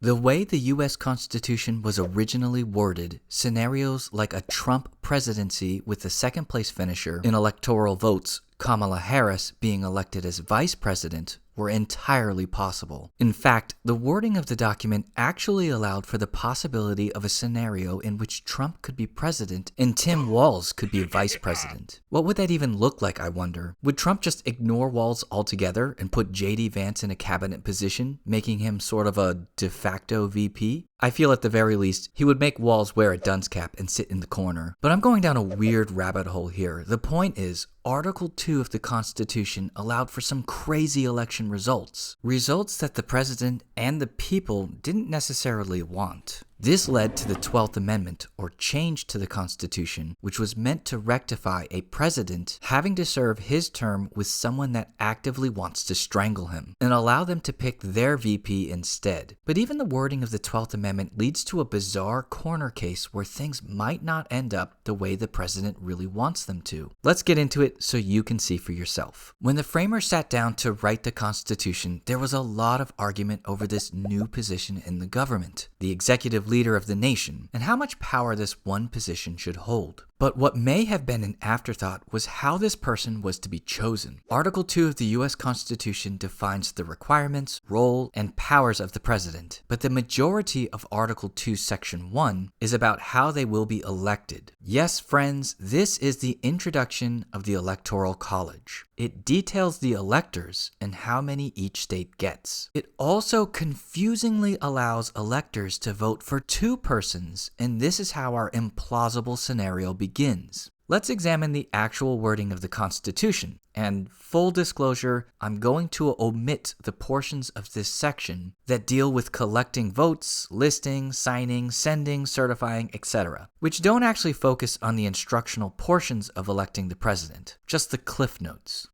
The way the US Constitution was originally worded, scenarios like a Trump presidency with the second place finisher in electoral votes, Kamala Harris being elected as vice president, were entirely possible. In fact, the wording of the document actually allowed for the possibility of a scenario in which Trump could be president and Tim Walz could be vice president. What would that even look like, I wonder? Would Trump just ignore Walz altogether and put J.D. Vance in a cabinet position, making him sort of a de facto VP? I feel at the very least, he would make Walz wear a dunce cap and sit in the corner. But I'm going down a weird rabbit hole here. The point is, Article 2 of the Constitution allowed for some crazy election results. Results that the president and the people didn't necessarily want. This led to the 12th Amendment, or change to the Constitution, which was meant to rectify a president having to serve his term with someone that actively wants to strangle him, and allow them to pick their VP instead. But even the wording of the 12th Amendment leads to a bizarre corner case where things might not end up the way the president really wants them to. Let's get into it so you can see for yourself. When the framers sat down to write the Constitution, there was a lot of argument over this new position in the government, the executive leader of the nation, and how much power this one position should hold. But what may have been an afterthought was how this person was to be chosen. Article 2 of the US Constitution defines the requirements, role, and powers of the president, but the majority of Article 2 Section 1 is about how they will be elected. Yes, friends, this is the introduction of the Electoral College. It details the electors and how many each state gets. It also confusingly allows electors to vote for two persons, and this is how our implausible scenario begins. Let's examine the actual wording of the Constitution. And full disclosure, I'm going to omit the portions of this section that deal with collecting votes, listing, signing, sending, certifying, etc., which don't actually focus on the instructional portions of electing the president, just the cliff notes.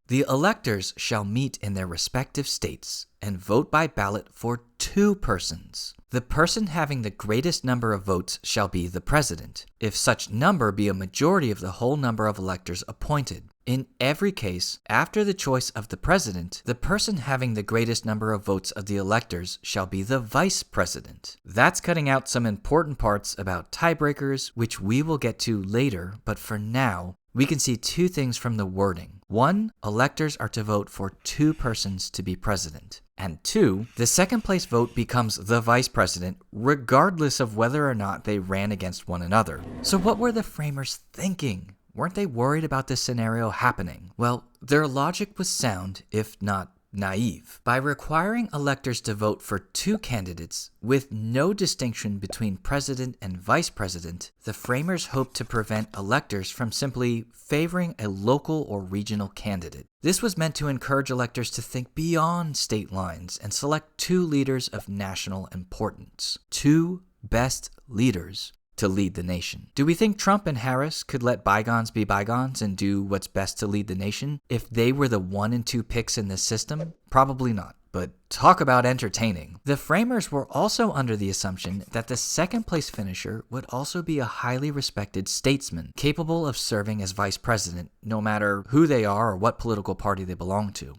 The electors shall meet in their respective states and vote by ballot for two persons. The person having the greatest number of votes shall be the president, if such number be a majority of the whole number of electors appointed. In every case, after the choice of the president, the person having the greatest number of votes of the electors shall be the vice president. That's cutting out some important parts about tiebreakers, which we will get to later, but for now, we can see two things from the wording. One, electors are to vote for two persons to be president. And two, the second place vote becomes the vice president, regardless of whether or not they ran against one another. So what were the framers thinking? Weren't they worried about this scenario happening? Well, their logic was sound, if not naive. By requiring electors to vote for two candidates with no distinction between president and vice president, the framers hoped to prevent electors from simply favoring a local or regional candidate. This was meant to encourage electors to think beyond state lines and select two leaders of national importance. Two best leaders to lead the nation. Do we think Trump and Harris could let bygones be bygones and do what's best to lead the nation if they were the 1 and 2 picks in this system? Probably not. But talk about entertaining. The framers were also under the assumption that the second place finisher would also be a highly respected statesman, capable of serving as vice president, no matter who they are or what political party they belong to.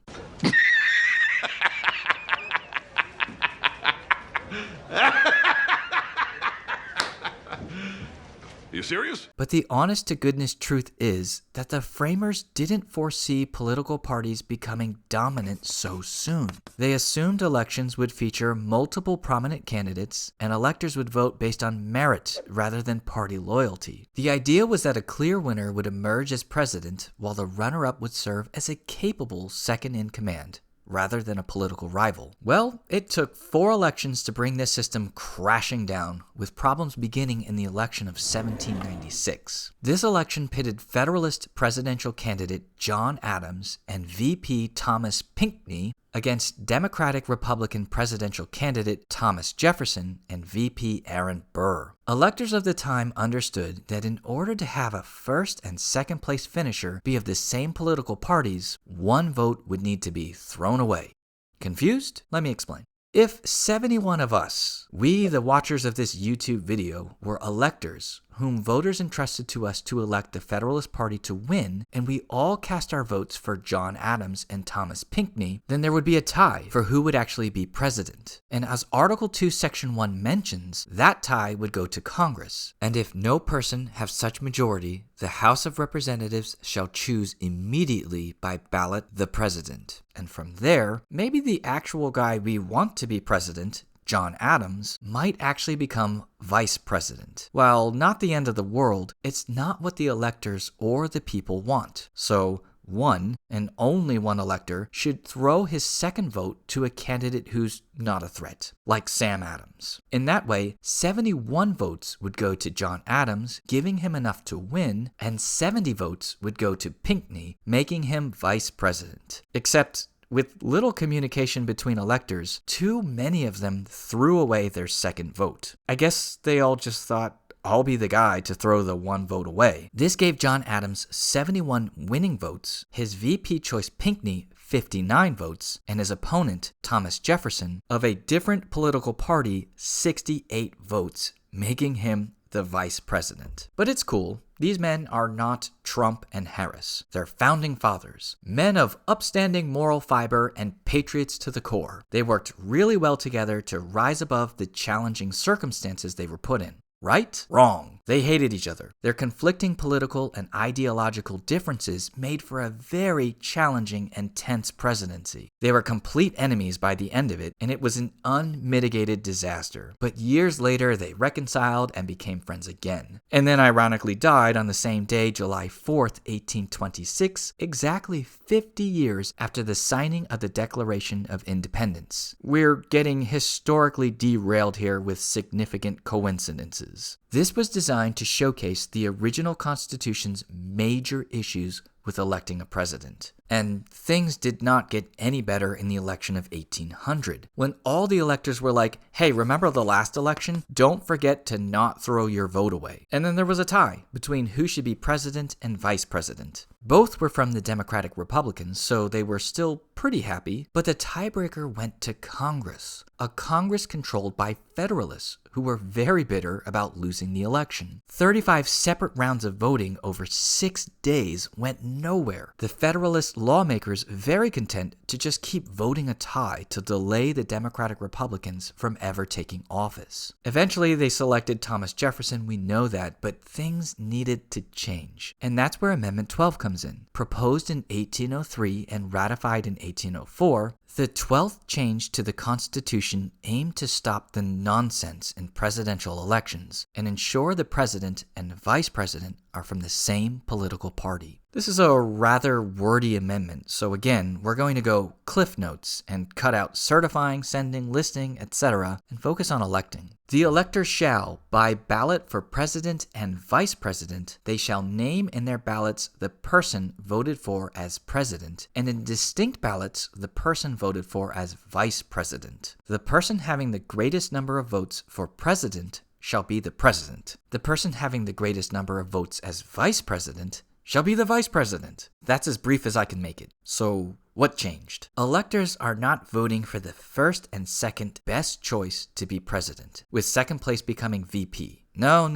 Are you serious? But the honest-to-goodness truth is that the framers didn't foresee political parties becoming dominant so soon. They assumed elections would feature multiple prominent candidates, and electors would vote based on merit rather than party loyalty. The idea was that a clear winner would emerge as president, while the runner-up would serve as a capable second-in-command, rather than a political rival. Well, it took 4 elections to bring this system crashing down, with problems beginning in the election of 1796. This election pitted Federalist presidential candidate John Adams and VP Thomas Pinckney against Democratic-Republican presidential candidate Thomas Jefferson and VP Aaron Burr. Electors of the time understood that in order to have a first and second place finisher be of the same political parties, one vote would need to be thrown away. Confused? Let me explain. If 71 of us, we the watchers of this YouTube video, were electors whom voters entrusted to us to elect the Federalist Party to win, and we all cast our votes for John Adams and Thomas Pinckney, then there would be a tie for who would actually be president. And as Article 2, Section 1 mentions, that tie would go to Congress. And if no person have such majority, the House of Representatives shall choose immediately by ballot the president. And from there, maybe the actual guy we want to be president, John Adams, might actually become vice president. While not the end of the world, it's not what the electors or the people want. So, one, and only one elector, should throw his second vote to a candidate who's not a threat, like Sam Adams. In that way, 71 votes would go to John Adams, giving him enough to win, and 70 votes would go to Pinckney, making him vice president. Except, with little communication between electors, too many of them threw away their second vote. I guess they all just thought, I'll be the guy to throw the one vote away. This gave John Adams 71 winning votes, his VP choice Pinckney 59 votes, and his opponent, Thomas Jefferson, of a different political party, 68 votes, making him the vice president. But it's cool. These men are not Trump and Harris. They're founding fathers, men of upstanding moral fiber and patriots to the core. They worked really well together to rise above the challenging circumstances they were put in. Right? Wrong. They hated each other. Their conflicting political and ideological differences made for a very challenging and tense presidency. They were complete enemies by the end of it, and it was an unmitigated disaster. But years later, they reconciled and became friends again. And then ironically died on the same day, July 4th, 1826, exactly 50 years after the signing of the Declaration of Independence. We're getting historically derailed here with significant coincidences. This was designed to showcase the original Constitution's major issues with electing a president. And things did not get any better in the election of 1800, when all the electors were like, hey, remember the last election? Don't forget to not throw your vote away. And then there was a tie between who should be president and vice president. Both were from the Democratic Republicans, so they were still pretty happy, but the tiebreaker went to Congress, a Congress controlled by Federalists who were very bitter about losing the election. 35 separate rounds of voting over 6 days went nowhere. The Federalist lawmakers very content to just keep voting a tie to delay the Democratic Republicans from ever taking office. Eventually, they selected Thomas Jefferson, we know that, but things needed to change. And that's where Amendment 12 comes in. Proposed in 1803 and ratified in 1804, the 12th change to the Constitution aimed to stop the nonsense in presidential elections and ensure the president and vice president are from the same political party. This is a rather wordy amendment, so again, we're going to go cliff notes and cut out certifying, sending, listing, etc., and focus on electing. The electors shall, by ballot for president and vice president, they shall name in their ballots the person voted for as president, and in distinct ballots the person voted for as vice president. The person having the greatest number of votes for president shall be the president. The person having the greatest number of votes as vice president shall be the vice president. That's as brief as I can make it. So, what changed? Electors are not voting for the first and second best choice to be president, with second place becoming VP. No.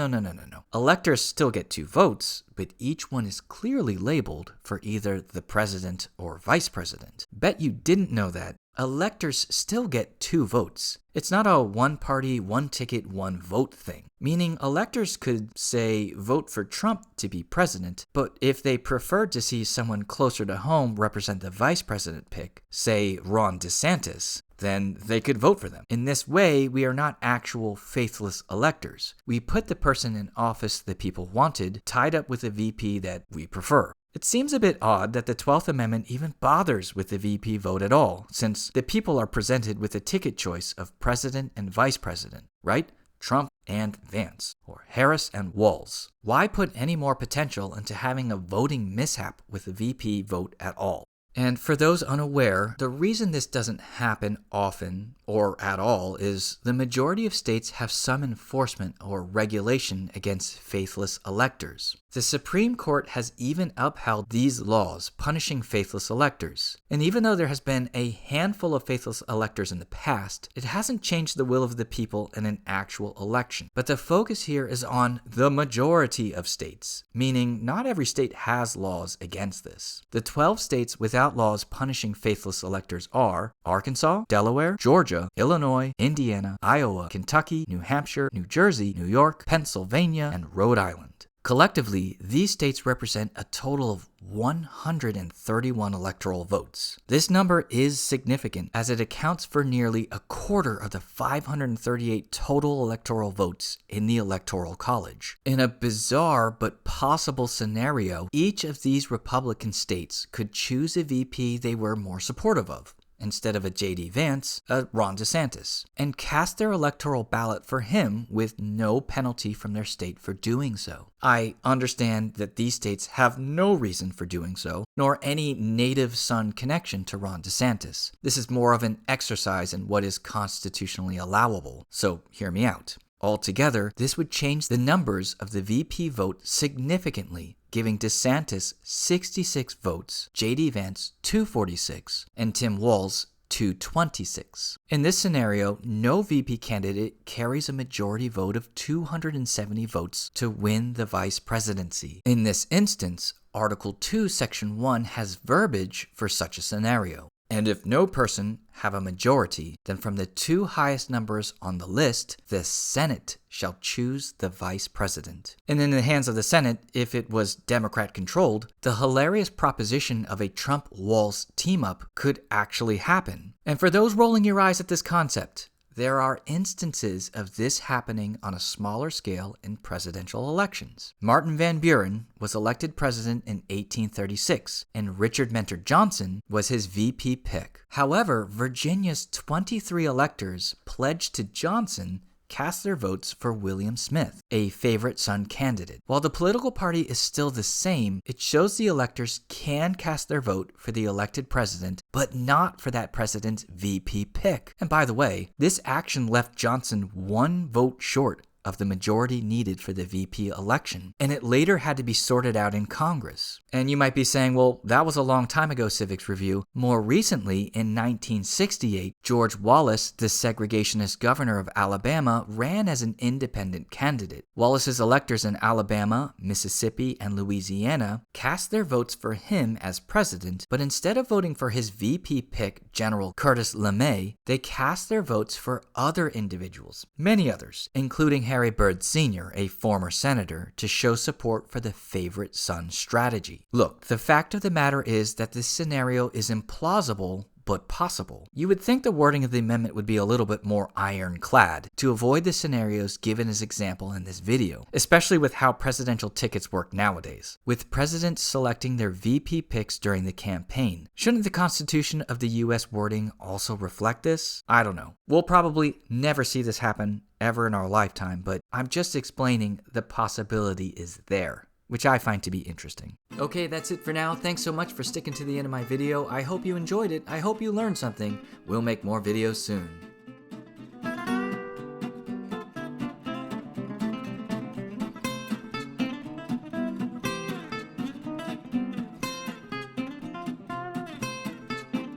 Electors still get 2 votes, but each one is clearly labeled for either the president or vice president. Bet you didn't know that. Electors still get 2 votes. It's not a one party, one ticket, one vote thing. Meaning electors could, say, vote for Trump to be president, but if they preferred to see someone closer to home represent the vice president pick, say Ron DeSantis, then they could vote for them. In this way, we are not actual faithless electors. We put the person in office the people wanted, tied up with a VP that we prefer. It seems a bit odd that the 12th Amendment even bothers with the VP vote at all, since the people are presented with a ticket choice of president and vice president, right? Trump and Vance, or Harris and Walz. Why put any more potential into having a voting mishap with the VP vote at all? And for those unaware, the reason this doesn't happen often or at all is the majority of states have some enforcement or regulation against faithless electors. The Supreme Court has even upheld these laws punishing faithless electors. And even though there has been a handful of faithless electors in the past, it hasn't changed the will of the people in an actual election. But the focus here is on the majority of states, meaning not every state has laws against this. The 12 states without laws punishing faithless electors are Arkansas, Delaware, Georgia, Illinois, Indiana, Iowa, Kentucky, New Hampshire, New Jersey, New York, Pennsylvania, and Rhode Island. Collectively, these states represent a total of 131 electoral votes. This number is significant as it accounts for nearly a quarter of the 538 total electoral votes in the Electoral College. In a bizarre but possible scenario, each of these Republican states could choose a VP they were more supportive of. Instead of a J.D. Vance, a Ron DeSantis, and cast their electoral ballot for him with no penalty from their state for doing so. I understand that these states have no reason for doing so, nor any native son connection to Ron DeSantis. This is more of an exercise in what is constitutionally allowable, so hear me out. Altogether, this would change the numbers of the VP vote significantly, giving DeSantis 66 votes, J.D. Vance 246, and Tim Walz 226. In this scenario, no VP candidate carries a majority vote of 270 votes to win the vice presidency. In this instance, Article 2, Section 1 has verbiage for such a scenario. And if no person have a majority, then from the two highest numbers on the list, the Senate shall choose the vice president. And in the hands of the Senate, if it was Democrat-controlled, the hilarious proposition of a Trump-Walz team-up could actually happen. And for those rolling your eyes at this concept, there are instances of this happening on a smaller scale in presidential elections. Martin Van Buren was elected president in 1836, and Richard Mentor Johnson was his VP pick. However, Virginia's 23 electors pledged to Johnson cast their votes for William Smith, a favorite son candidate. While the political party is still the same, it shows the electors can cast their vote for the elected president, but not for that president's VP pick. And by the way, this action left Johnson one vote short of the majority needed for the VP election, and it later had to be sorted out in Congress. And you might be saying, well, that was a long time ago, Civics Review. More recently, in 1968, George Wallace, the segregationist governor of Alabama, ran as an independent candidate. Wallace's electors in Alabama, Mississippi, and Louisiana cast their votes for him as president, but instead of voting for his VP pick, General Curtis LeMay, they cast their votes for other individuals, many others, including Harry Byrd Sr., a former senator, to show support for the favorite son strategy. Look, the fact of the matter is that this scenario is implausible, but possible. You would think the wording of the amendment would be a little bit more ironclad to avoid the scenarios given as example in this video, especially with how presidential tickets work nowadays, with presidents selecting their VP picks during the campaign. Shouldn't the Constitution of the US wording also reflect this? I don't know. We'll probably never see this happen ever in our lifetime, but I'm just explaining the possibility is there, which I find to be interesting. Okay, that's it for now. Thanks so much for sticking to the end of my video. I hope you enjoyed it. I hope you learned something. We'll make more videos soon.